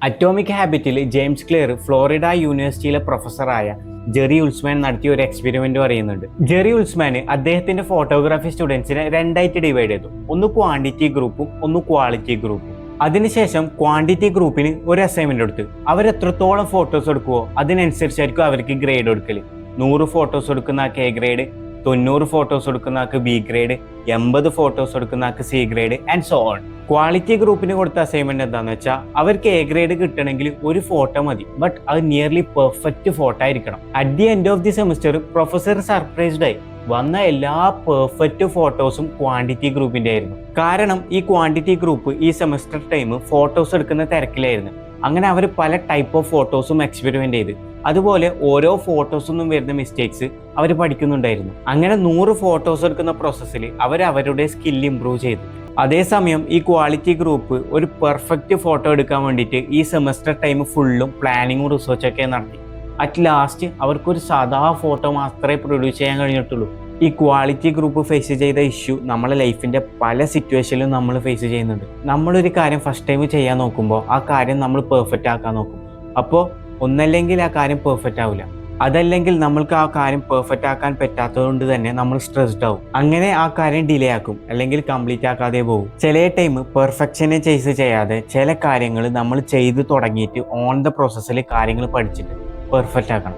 Atomic ഹാബിറ്റിൽ James clear Florida യൂണിവേഴ്സിറ്റിയിലെ പ്രൊഫസറായ Jerry ഉൾസ്മാൻ നടത്തിയ ഒരു എക്സ്പെരിമെന്റ് പറയുന്നുണ്ട്. ജെറി ഉൾസ്മാന് അദ്ദേഹത്തിന്റെ ഫോട്ടോഗ്രാഫി സ്റ്റുഡൻസിനെ രണ്ടായിട്ട് ഡിവൈഡ് ചെയ്തു. ഒന്ന് ക്വാണ്ടിറ്റി ഗ്രൂപ്പും ഒന്ന് ക്വാളിറ്റി ഗ്രൂപ്പും. അതിനുശേഷം ക്വാണ്ടിറ്റി ഗ്രൂപ്പിന് ഒരു അസൈൻമെന്റ് എടുത്ത് അവർ എത്രത്തോളം ഫോട്ടോസ് എടുക്കുവോ അതിനനുസരിച്ചായിരിക്കും അവർക്ക് ഗ്രേഡ് കൊടുക്കല്. 100 ഫോട്ടോസ് എടുക്കുന്ന ആൾക്ക് എ ഗ്രേഡ്, 90 ഫോട്ടോസ് എടുക്കുന്ന ആൾക്ക് ബി ഗ്രേഡ്, 80 ഫോട്ടോസ് എടുക്കുന്ന ആൾക്ക് C grade and so on. Quality ഗ്രൂപ്പിന് കൊടുത്ത അസൈൻമെന്റ് എന്താണെന്ന് വെച്ചാൽ അവർക്ക് എ ഗ്രേഡ് കിട്ടണമെങ്കിൽ ഒരു ഫോട്ടോ മതി, ബട്ട് അത് നിയർലി പെർഫെക്റ്റ് ഫോട്ടോ ആയിരിക്കണം. At the end of the semester professor surprised ആയി. വന്ന എല്ലാ പെർഫെക്റ്റ് ഫോട്ടോസും ക്വാണ്ടിറ്റി ഗ്രൂപ്പിന്റെ ആയിരുന്നു. കാരണം ഈ ക്വാണ്ടിറ്റി ഗ്രൂപ്പ് ഈ സെമിസ്റ്റർ ടൈം ഫോട്ടോസ് എടുക്കുന്ന തിരക്കിലായിരുന്നു. അങ്ങനെ അവർ പല ടൈപ്പ് ഓഫ് ഫോട്ടോസും എക്സ്പെരിമെന്റ് ചെയ്ത് അതുപോലെ ഓരോ ഫോട്ടോസൊന്നും വരുന്ന മിസ്റ്റേക്സ് അവർ പഠിക്കുന്നുണ്ടായിരുന്നു. അങ്ങനെ 100 ഫോട്ടോസ് എടുക്കുന്ന പ്രോസസ്സിൽ അവർ അവരുടെ സ്കിൽ ഇംപ്രൂവ് ചെയ്തു. അതേസമയം ഈ ക്വാളിറ്റി ഗ്രൂപ്പ് ഒരു പെർഫെക്റ്റ് ഫോട്ടോ എടുക്കാൻ വേണ്ടിയിട്ട് ഈ സെമസ്റ്റർ ടൈം ഫുള്ളും പ്ലാനിങ്ങും റിസർച്ചൊക്കെ നടത്തി. അറ്റ് ലാസ്റ്റ് അവർക്കൊരു സാധാ ഫോട്ടോ മാത്രമേ പ്രൊഡ്യൂസ് ചെയ്യാൻ കഴിഞ്ഞിട്ടുള്ളൂ. ഈ ക്വാളിറ്റി ഗ്രൂപ്പ് ഫേസ് ചെയ്ത ഇഷ്യൂ നമ്മളെ ലൈഫിൻ്റെ പല സിറ്റുവേഷനിലും നമ്മൾ ഫേസ് ചെയ്യുന്നുണ്ട്. നമ്മളൊരു കാര്യം ഫസ്റ്റ് ടൈം ചെയ്യാൻ നോക്കുമ്പോൾ ആ കാര്യം നമ്മൾ പെർഫെക്റ്റ് ആക്കാൻ നോക്കും. അപ്പോൾ ഒന്നല്ലെങ്കിൽ ആ കാര്യം പെർഫെക്റ്റ് ആവില്ല, അതല്ലെങ്കിൽ നമ്മൾക്ക് ആ കാര്യം പെർഫെക്റ്റ് ആക്കാൻ പറ്റാത്തതുകൊണ്ട് തന്നെ നമ്മൾ സ്ട്രെസ്ഡ് ആവും. അങ്ങനെ ആ കാര്യം ഡിലേ ആക്കും, അല്ലെങ്കിൽ കംപ്ലീറ്റ് ആക്കാതെ പോകും. ചില ടൈം പെർഫെക്ഷനെ ചേസ് ചെയ്യാതെ ചില കാര്യങ്ങൾ നമ്മൾ ചെയ്ത് തുടങ്ങിയിട്ട് ഓൺ ദ പ്രോസസ്സിൽ കാര്യങ്ങൾ പഠിച്ചിട്ട് പെർഫെക്റ്റ് ആക്കണം.